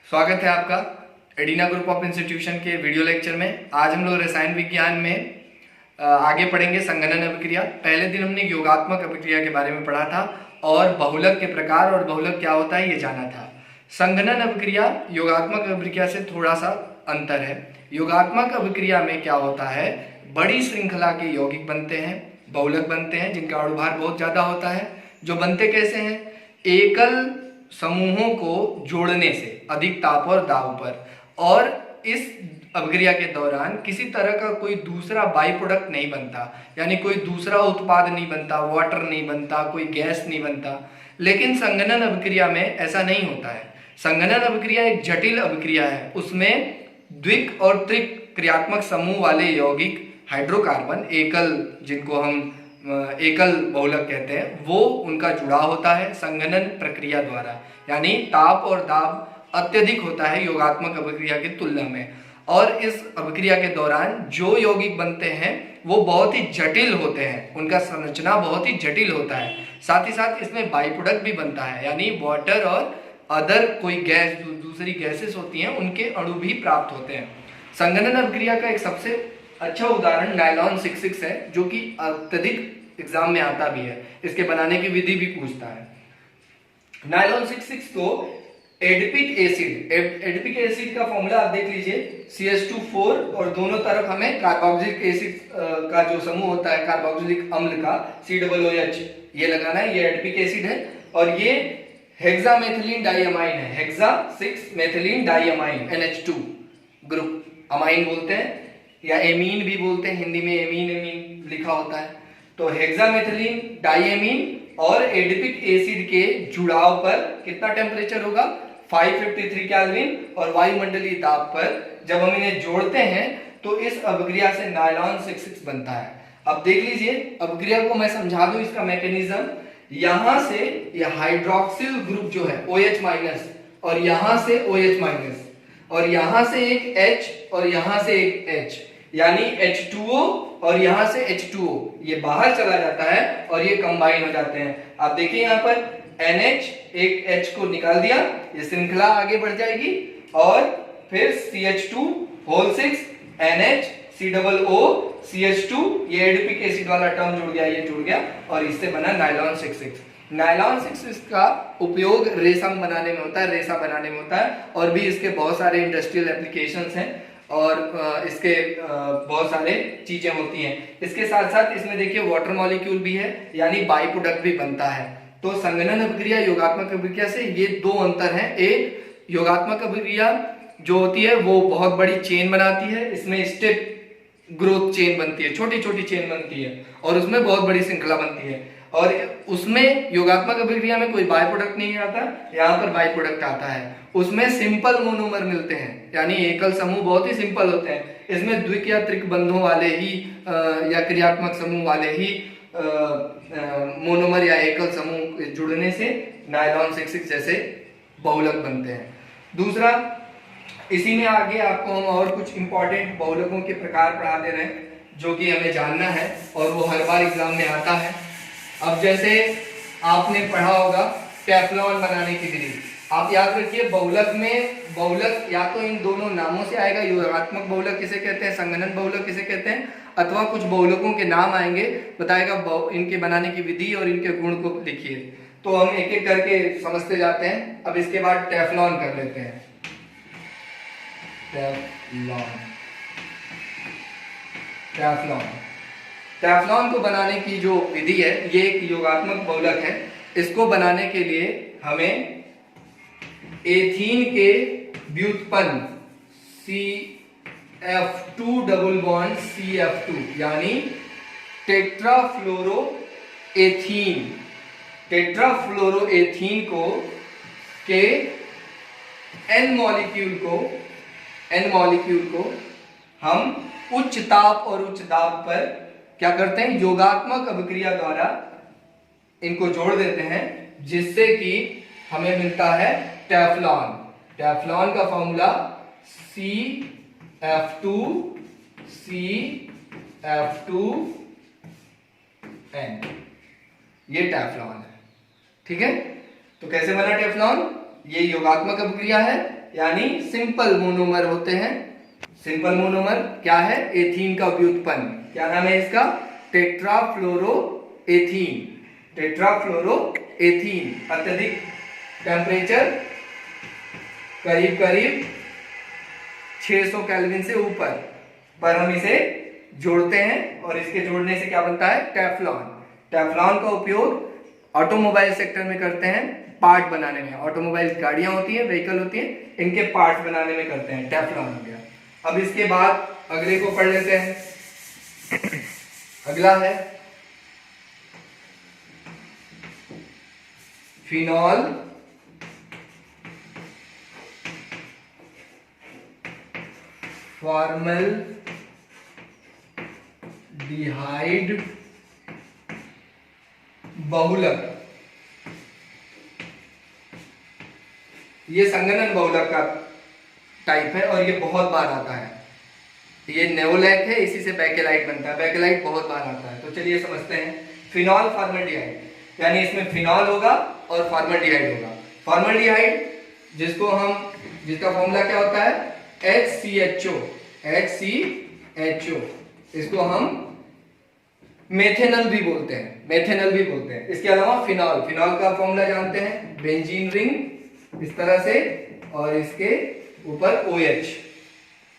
स्वागत है आपका एडिना ग्रुप ऑफ इंस्टीट्यूशन के वीडियो लेक्चर में। आज हम लोग रसायन विज्ञान में आगे पढ़ेंगे संगणन अभिक्रिया। पहले दिन हमने योगात्मक अभिक्रिया के बारे में पढ़ा था और बहुलक के प्रकार और बहुलक क्या होता है ये जाना था। संगणन अभिक्रिया योगात्मक अभिक्रिया से थोड़ा सा अंतर है। योगात्मक अभिक्रिया में क्या होता है, बड़ी श्रृंखला के यौगिक बनते हैं, बहुलक बनते हैं जिनका अणुभार बहुत ज्यादा होता है। जो बनते कैसे हैं, एकल समूहों को जोड़ने से अधिक ताप और दाब पर, और इस अभिक्रिया के दौरान किसी तरह का कोई दूसरा बाई प्रोडक्ट नहीं बनता, यानी कोई दूसरा उत्पाद नहीं बनता, वाटर नहीं बनता, कोई गैस नहीं बनता। लेकिन संगणन अभिक्रिया में ऐसा नहीं होता है। संगणन अभिक्रिया एक जटिल अभिक्रिया है। उसमें द्विक और त्रिक क्रियात्मक समूह वाले यौगिक हाइड्रोकार्बन एकल, जिनको हम एकल बहुलक कहते हैं, वो उनका जुड़ाव होता है संगणन प्रक्रिया द्वारा, यानी ताप और दाब अत्यधिक होता है योगात्मक अभिक्रिया की तुलना में। और इस अभिक्रिया के दौरान जो यौगिक बनते हैं वो बहुत ही जटिल होते हैं, उनका संरचना बहुत ही जटिल होता है। साथ ही साथ इसमें बाई प्रोडक्ट भी बनता है, यानी वाटर और अदर कोई गैस, दूसरी गैसेस होती हैं, उनके अणु भी प्राप्त होते हैं। संगणन अभिक्रिया का एक सबसे अच्छा उदाहरण नायलॉन 66 है, जो कि अत्यधिक एग्जाम में आता भी है। इसके बनाने की विधि भी पूछता है। नायलॉन 66 को एडिपिक एडिपिक एसिड का फॉर्मूला आप देख लीजिए, CH2 4, और दोनों तरफ हमें कार्बोक्सिलिक एसिड का जो समूह होता है कार्बोक्सिलिक अम्ल का COOH ये लगाना है। ये एडिपिक एसिड है और ये हेक्सामेथिलीन डाइअमाइन है। Hexa 6 methylene diamine NH2 group amine बोलते हैं, या एमीन भी बोलते हैं, हिंदी में एमीन लिखा होता है। तो हेक्सामेथिलीन डाइएमीन और एडिपिक एसिड के जुड़ाव पर कितना टेम्परेचर होगा, 553 केल्विन, और वायुमंडलीय दाब पर जब हम इन्हें जोड़ते हैं तो इस अभिक्रिया से नायलॉन 66 बनता है। अब देख लीजिए अभिक्रिया को मैं समझा दूं, इसका मैकेनिज्म। यहां से ये हाइड्रोक्सिल ग्रुप जो है OH- और यहां से OH-, और यहां से एक H और यहां से एक H, यानी H2O और यहां से H2O, ये बाहर चला जाता है और ये कंबाइन हो जाते हैं। आप देखिए यहाँ पर NH, एक H को निकाल दिया, ये श्रृंखला आगे बढ़ जाएगी, और फिर CH2 6 NH COO CH2, ये एडिपिक एसिड वाला टर्म जुड़ गया, ये जुड़ गया, और इससे बना नायलॉन 66। नायलॉन 66 का उपयोग रेशम बनाने में होता है, रेशा बनाने में होता है, और भी इसके बहुत सारे इंडस्ट्रियल एप्लीकेशंस हैं और इसके बहुत सारे चीजें होती हैं। इसके साथ साथ इसमें देखिए वाटर मॉलिक्यूल भी है, यानी बाई प्रोडक्ट भी बनता है। तो संगणन अभिक्रिया योगात्मक अभिक्रिया से ये दो अंतर हैं। एक, योगात्मक अभिक्रिया जो होती है वो बहुत बड़ी चेन बनाती है, इसमें स्टेप ग्रोथ चेन बनती है, छोटी छोटी चेन बनती है, और उसमें बहुत बड़ी श्रृंखला बनती है। और उसमें योगात्मक अभिक्रिया में कोई बाय प्रोडक्ट नहीं आता, यहाँ पर बाय प्रोडक्ट आता है। उसमें सिंपल मोनोमर मिलते हैं, यानी एकल समूह बहुत ही सिंपल होते हैं। इसमें द्विक या त्रिक बंधों वाले ही या क्रियात्मक समूह वाले ही मोनोमर या एकल समूह जुड़ने से नायलॉन 66 जैसे बहुलक बनते हैं। दूसरा, इसी में आगे आपको हम और कुछ इंपॉर्टेंट बहुलकों के प्रकार पढ़ा दे रहे हैं जो कि हमें जानना है, और वो हर बार एग्जाम में आता है। अब जैसे आपने पढ़ा होगा टेफ्लॉन बनाने की विधि, आप याद रखिए बहुलक में, बहुलक या तो इन दोनों नामों से आएगा, योगात्मक बहुलक किसे कहते हैं, संगणन बहुलक किसे कहते हैं, अथवा कुछ बहुलकों के नाम आएंगे, बताएगा इनके बनाने की विधि और इनके गुण को लिखिए। तो हम एक एक करके समझते जाते हैं। अब इसके बाद टेफ्लॉन कर लेते हैं। टेफ्लॉन को बनाने की जो विधि है, ये एक योगात्मक बहुलक है। इसको बनाने के लिए हमें एथीन के व्युत्पन्न CF2 डबल बॉन्ड CF2, यानी टेट्राफ्लोरोएथीन को के N मॉलिक्यूल को हम उच्च ताप और उच्च दाब पर क्या करते हैं, योगात्मक अभिक्रिया द्वारा इनको जोड़ देते हैं, जिससे कि हमें मिलता है टेफ्लॉन। टेफ्लॉन का फॉर्मूला CF2N, ये टेफ्लॉन है। ठीक है, तो कैसे बना टेफ्लॉन, ये योगात्मक अभिक्रिया है, यानी सिंपल मोनोमर होते हैं। सिंपल मोनोमर क्या है? एथीन का व्युत्पन्न। क्या नाम है इसका? टेट्राफ्लोरोएथीन। टेट्राफ्लोरोएथीन। अत्यधिक टेम्परेचर करीब करीब 600 केल्विन से ऊपर पर हम इसे जोड़ते हैं और इसके जोड़ने से क्या बनता है? टेफ्लॉन। टेफ्लॉन का उपयोग ऑटोमोबाइल सेक्टर में करते हैं, पार्ट बनाने में। ऑटोमोबाइल गाड़ियां होती हैं, व्हीकल होती हैं, इनके पार्ट्स बनाने में करते हैं। टेफ्लॉन हो गया। अब इसके बाद अगले को पढ़ लेते हैं। अगला है फिनॉल फॉर्मल्डिहाइड बहुलक। ये संगनन बहुलक का टाइप है और ये बहुत बार आता है। ये नेओलैक है, इसी से बेकेलाइट बनता है। बेकेलाइट बहुत बार आता है। तो चलिए समझते हैं। फिनॉल फॉर्मल्डिहाइड यानी इसमें फिनॉल होगा और फॉर्मल्डिहाइड होगा। फॉर्मल्डिहाइड जिसका फॉर्मूला क्या होता है? HCHO। इसको हम मेथेनॉल भी बोलते हैं। इसके अलावा फिनॉल का फॉर्मूला जानते हैं, बेंजीन रिंग इस तरह से और इसके ऊपर OH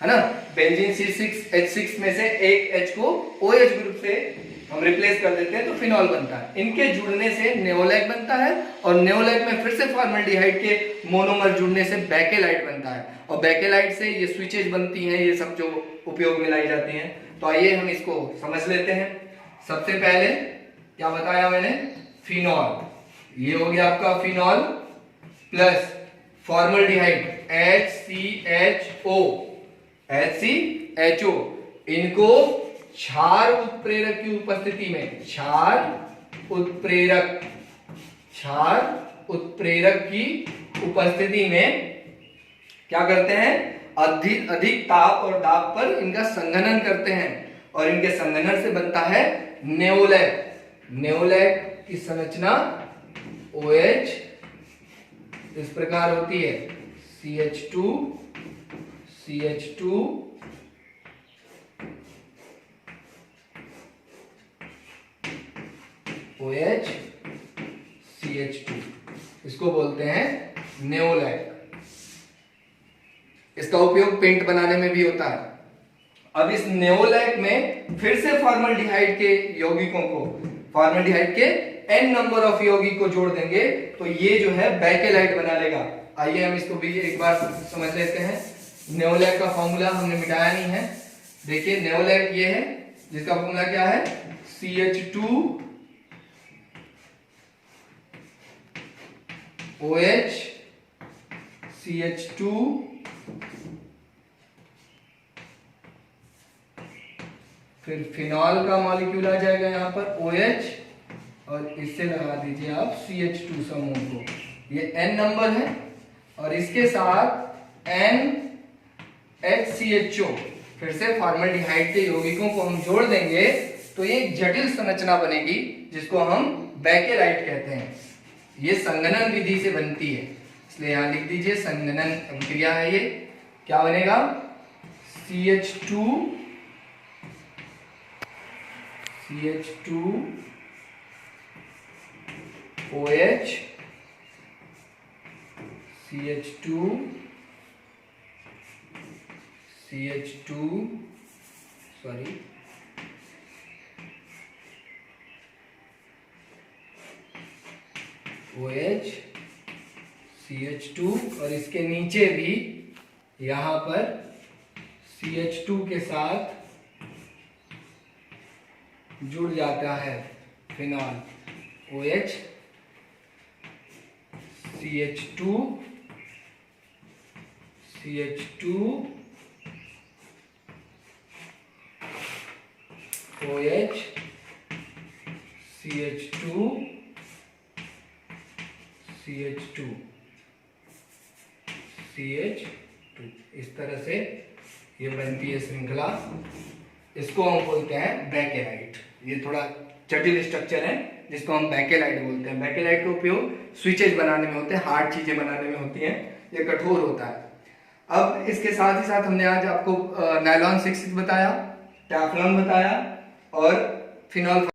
है ना। बेंजीन C6H6 में से एक H को OH ग्रुप से हम रिप्लेस कर देते हैं तो फिनॉल बनता है। इनके जुड़ने से नेओलैक बनता है और नेओलैक में फिर से फॉर्मल्डिहाइड के मोनोमर जुड़ने से बेकेलाइट बनता है और बेकेलाइट से ये स्विचेज बनती हैं, ये सब जो उपयोग में लाई जाती हैं। तो आइए हम इसको समझ लेते हैं। सबसे पहले क्या बताया मैंने? फिनॉल। ये हो गया आपका फिनॉल प्लस फॉर्मल्डिहाइड HCHO। इनको क्षार उत्प्रेरक की उपस्थिति में क्षार उत्प्रेरक की उपस्थिति में क्या करते हैं? अधिक ताप और दाब पर इनका संघनन करते हैं और इनके संघनन से बनता है नेओलैक। नेओलैक की संरचना OH इस प्रकार होती है, CH2 OH CH2, इसको बोलते हैं नेओलैक। इसका उपयोग पेंट बनाने में भी होता है। अब इस नेओलैक में फिर से फॉर्मल्डिहाइड के यौगिकों को, फॉर्मल्डिहाइड के n नंबर ऑफ यौगिक को जोड़ देंगे तो ये जो है बेकेलाइट बना लेगा। आइए हम इसको भी एक बार समझ लेते हैं। नेओलैक का फॉर्मूला हमने मिटाया नहीं है। देखिए नेओलैक ये है जिसका फॉर्मूला क्या है? CH2 OH CH2 फिर फिनॉल का मॉलिक्यूल आ जाएगा यहाँ पर OH और इससे लगा दीजिए आप CH2 समूह को। ये n नंबर है और इसके साथ NHCHO फिर से फॉर्मल्डिहाइड के यौगिकों को हम जोड़ देंगे तो ये एक जटिल संरचना बनेगी जिसको हम बेकेलाइट कहते हैं। ये संघनन विधि से बनती है, इसलिए यहां लिख दीजिए संघनन अभिक्रिया है। ये क्या बनेगा? CH2 OH CH2 और इसके नीचे भी यहां पर CH2 के साथ जुड़ जाता है phenol OH CH2 OH CH2 इस तरह से ये बनती है श्रृंखला। इसको हम बोलते हैं बेकेलाइट। ये थोड़ा जटिल स्ट्रक्चर है जिसको हम बेकेलाइट बोलते हैं। बेकेलाइट का उपयोग स्विचेज बनाने में होते हैं, हार्ड चीजें बनाने में होती हैं। ये कठोर होता है। अब इसके साथ ही साथ हमने आज आपको नायलॉन 6 बताया, टैफ्लॉन बताया और फिनॉल